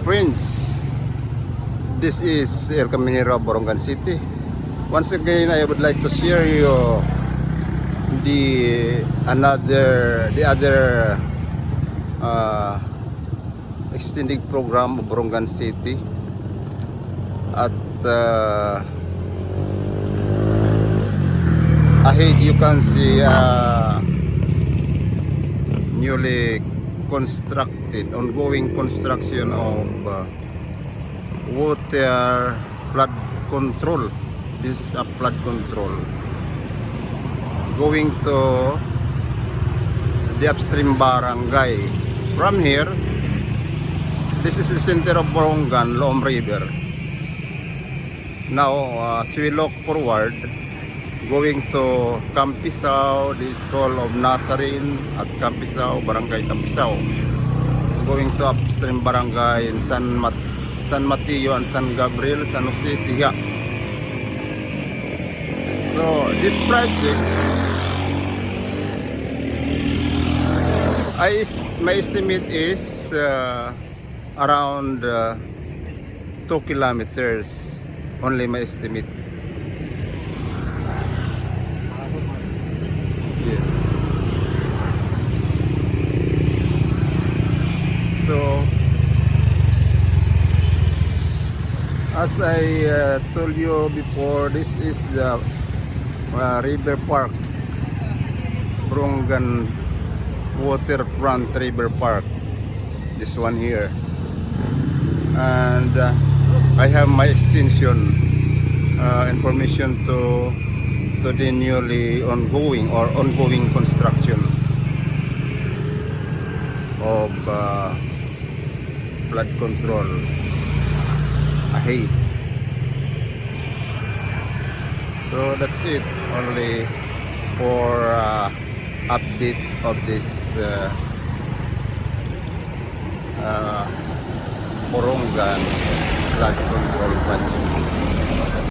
friends, this is El Caminero, Borongan City. Once again, I would like to share you the other extending program of Borongan City at ahead you can see newly constructed, ongoing construction of water flood control. This is a flood control going to the upstream barangay. From here, this is the center of Borongan, Loom River. Now, as we look forward, going to Campisao, the School of Nazarene at Campisao, Barangay Campisao. Going to upstream barangay in San Mateo and San Gabriel, San Jose, Siha. So this project, my estimate is around 2 kilometers. Only my estimate. So, as I told you before, this is the river park, Borongan Waterfront River Park. This one here, and I have my extension information to the newly ongoing construction of flood control ahead. So that's it, only for update of this Borongan flood control project.